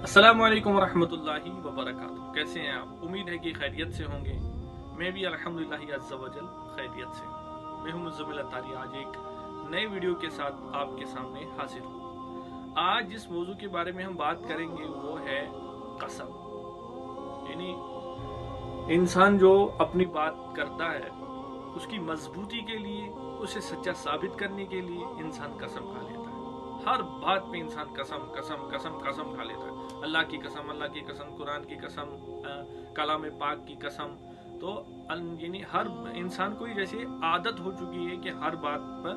अस्सलामु अलैकुम वरहमतुल्लाहि वबरकातुहू। कैसे हैं आप? उम्मीद है कि खैरियत से होंगे। मैं भी अल्हम्दुलिल्लाह अज़्ज़ा वजल खैरियत से हूँ। मैं हूँ मुज़म्मिल अतारी, आज एक नए वीडियो के साथ आपके सामने हाजिर हूँ। आज जिस मौजू के बारे में हम बात करेंगे वो है कसम। यानी इंसान जो अपनी बात करता है उसकी मजबूती के लिए, उसे सच्चा साबित करने के लिए इंसान कसम खा लेता है। हर बात पे इंसान कसम कसम कसम कसम खा लेता है। अल्लाह की कसम, अल्लाह की कसम, कुरान की कसम, कलाम पाक की कसम। तो यानी हर इंसान को जैसे आदत हो चुकी है कि हर बात पर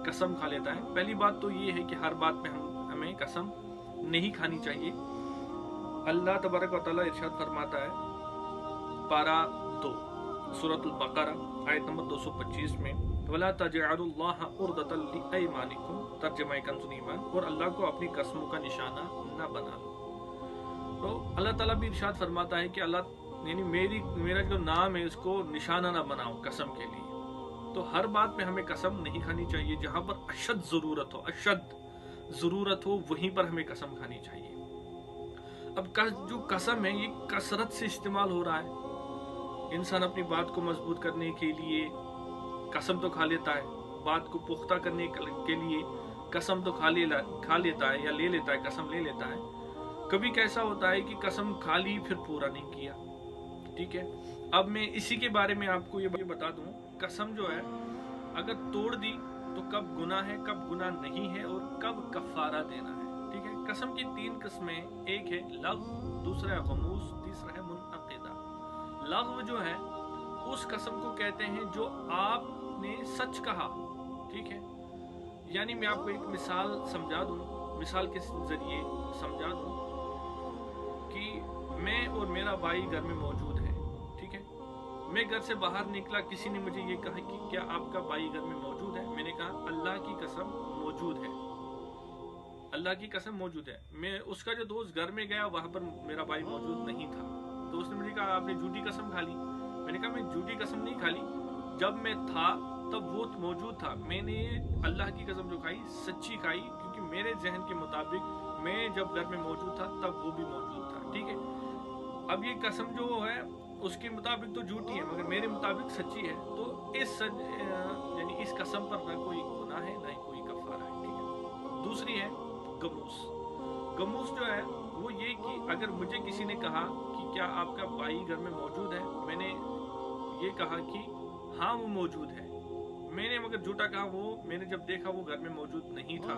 कसम खा लेता है। पहली बात तो ये है कि हर बात पे हमें कसम नहीं खानी चाहिए। अल्लाह तबारक व तआला इरशाद फरमाता है, पारा 2 सूरतुल बकरा आयत नंबर 225 में, वला तजअलुल्लाह उर्दतल लिअयमानिकुम, तर्जुमा कंज़ुल ईमान, और अल्लाह को अपनी कसमों का निशाना न बना लो। तो अल्लाह ताला भी इरशाद फरमाता है कि अल्लाह यानी मेरा जो नाम है उसको निशाना ना बनाओ कसम के लिए। तो हर बात में हमें कसम नहीं खानी चाहिए। जहां पर अशद ज़रूरत हो वहीं पर हमें कसम खानी चाहिए। अब जो कसम है ये कसरत से इस्तेमाल हो रहा है। इंसान अपनी बात को मजबूत करने के लिए कसम तो खा लेता है, बात को पुख्ता करने के लिए कसम तो खा लेता है या ले लेता है, कसम ले लेता है। कभी कैसा होता है कि कसम खा ली फिर पूरा नहीं किया। ठीक है, अब मैं इसी के बारे में आपको ये बता दूं, कसम जो है अगर तोड़ दी तो कब गुनाह है, कब गुनाह नहीं है और कब कफारा देना है। ठीक है, कसम की 3 किस्में, एक है लग़्व, दूसरा है गमूस, तीसरा है मुनअक़िदा। लग़्व जो है उस कसम को कहते हैं जो आपने सच कहा। ठीक है, यानी मैं आपको एक मिसाल समझा दूं, मिसाल के जरिए समझा दूं कि मैं और मेरा भाई घर में मौजूद है। ठीक है, मैं घर से बाहर निकला, किसी ने मुझे ये कहा कि क्या आपका भाई घर में मौजूद है? मैंने कहा अल्लाह की कसम मौजूद है, अल्लाह की कसम मौजूद है। मैं उसका जो दोस्त घर में गया वहां पर मेरा भाई मौजूद नहीं था। तो उसने मुझे कहा आपने झूठी कसम खा ली। मैंने कहा मैं झूठी कसम नहीं खा ली, जब मैं था तब वो मौजूद था। मैंने अल्लाह की कसम जो खाई सच्ची खाई, क्योंकि मेरे जहन के मुताबिक मैं जब घर में मौजूद था तब वो भी मौजूद था। ठीक है, अब ये कसम जो है उसके मुताबिक तो झूठी है मगर मेरे मुताबिक सच्ची है। तो यानी इस कसम पर ना कोई गुनाह है ना ही कोई कफारा है। ठीक है, दूसरी है गमूस। गमूस जो है वो ये कि अगर मुझे किसी ने कहा कि क्या आपका भाई घर में मौजूद है, मैंने ये कहा कि हाँ वो मौजूद है, मैंने मगर झूठा कहा। वो मैंने जब देखा वो घर में मौजूद नहीं था।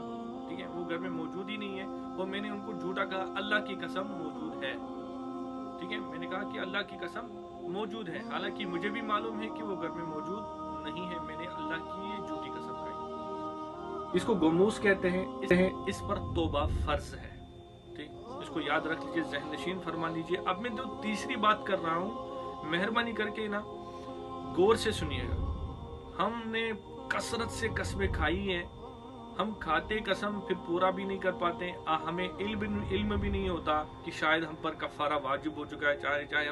ठीक है, वो घर में मौजूद ही नहीं है और मैंने उनको झूठा कहा अल्लाह की कसम मौजूद है। ठीक है, मैंने कहा कि अल्लाह की कसम मौजूद है, हालांकि मुझे भी मालूम है कि वो घर में मौजूद नहीं है। मैंने अल्लाह की झूठी कसम खाई, इसको गमूस कहते हैं। इस पर तौबा फर्ज है। ठीक, इसको याद रख लीजिए, ज़हन नशीन फरमा लीजिए। अब मैं जो तीसरी बात कर रहा हूँ, मेहरबानी करके ना गौर से सुनिएगा। हमने कसरत से कसमें खाई हैं, हम खाते कसम फिर पूरा भी नहीं कर पाते। हमें इल्म भी नहीं होता कि शायद हम पर कफारा वाजिब हो चुका है, चाहे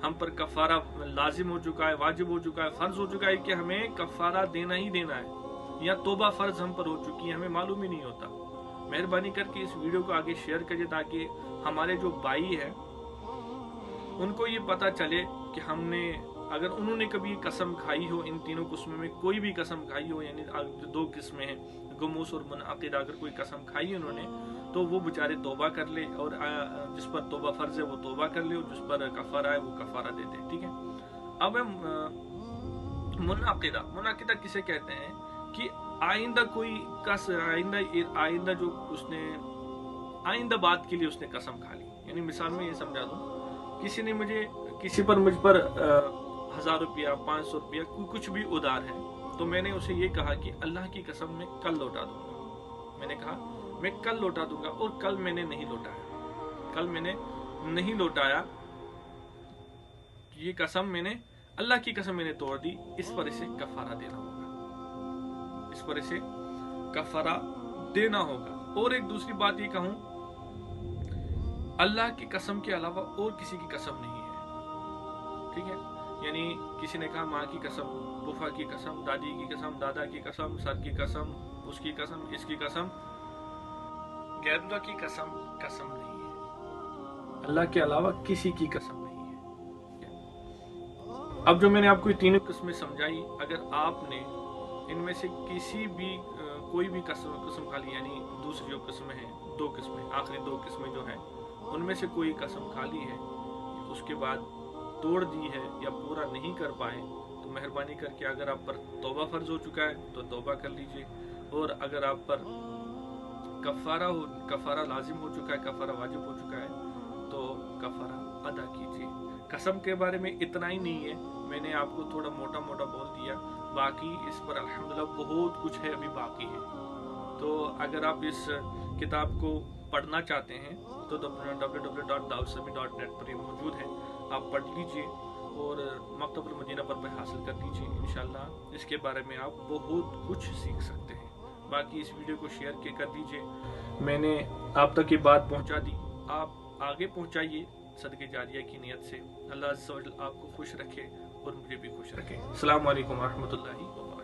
हम पर कफारा लाजिम हो चुका है, वाजिब हो चुका है, फर्ज हो चुका है कि हमें कफारा देना ही देना है, या तौबा फर्ज हम पर हो चुकी है, हमें मालूम ही नहीं होता। मेहरबानी करके इस वीडियो को आगे शेयर करिए ताकि हमारे जो भाई है उनको ये पता चले कि हमने, अगर उन्होंने कभी कसम खाई हो, इन तीनों किस्मों में कोई भी कसम खाई हो, यानी 2 किस्में हैं गमूस और मुनअक़िदा, अगर कोई कसम खाई उन्होंने तो वो बेचारे तौबा कर ले, और जिस पर तौबा फर्ज है वो तौबा कर ले, और जिस पर कफारा है वो कफारा दे दे। ठीक है, अब मुनअक़िदा किसे कहते हैं कि आइंदा कोई आइंदा जो उसने आइंदा बात के लिए उसने कसम खा ली। यानी मिसाल में ये समझा दूं, किसी पर मुझ पर 1000 रुपया, 500 रुपया, कुछ भी उधार है, तो मैंने उसे ये कहा कि अल्लाह की कसम मैं कल लौटा दूंगा। मैंने कहा मैं कल लौटा दूंगा, और कल मैंने नहीं लौटाया। ये कसम मैंने, अल्लाह की कसम मैंने तोड़ दी, इस पर इसे कफारा देना होगा। और एक दूसरी बात ये कहूं, अल्लाह की कसम के अलावा और किसी की कसम नहीं है। ठीक है, यानी किसी ने कहा माँ की कसम, फूफा की कसम, दादी की कसम, दादा की कसम, सर की कसम, उसकी कसम, इसकी कसम, गैरुल्लाह की कसम नहीं है। अल्लाह के अलावा किसी की कसम नहीं है। अब जो मैंने आपको ये तीनों किस्में समझाई, अगर आपने इनमें से किसी भी कोई भी कसम खा ली, यानी दूसरी जो किस्में हैं, दो किस्में, आखिरी दो किस्में जो हैं, उनमें से कोई कसम खा ली है, उसके बाद तोड़ दी है या पूरा नहीं कर पाए, तो मेहरबानी करके अगर आप पर तौबा फर्ज हो चुका है तो तौबा कर लीजिए, और अगर आप पर कफारा लाजिम हो चुका है, कफारा वाजिब हो चुका है, तो कफारा अदा कीजिए। कसम के बारे में इतना ही नहीं है, मैंने आपको थोड़ा मोटा मोटा बोल दिया, बाकी इस पर अल्हम्दुलिल्लाह बहुत कुछ है अभी बाकी है। तो अगर आप इस किताब को पढ़ना चाहते हैं तो www.dawodsami.net पर ये मौजूद है, आप पढ़ लीजिए और मकतबुल मदीना पर हासिल कर लीजिए। इंशाल्लाह इसके बारे में आप बहुत कुछ सीख सकते हैं। बाकी इस वीडियो को शेयर के कर दीजिए, मैंने आप तक ये बात पहुंचा दी, आप आगे पहुंचाइए सदके जारिया की नियत से। अल्लाह अज़्ज़ा व जल आपको खुश रखे और मुझे भी खुश रखे। अस्सलामु अलैकुम व रहमतुल्लाहि व बरकातहू।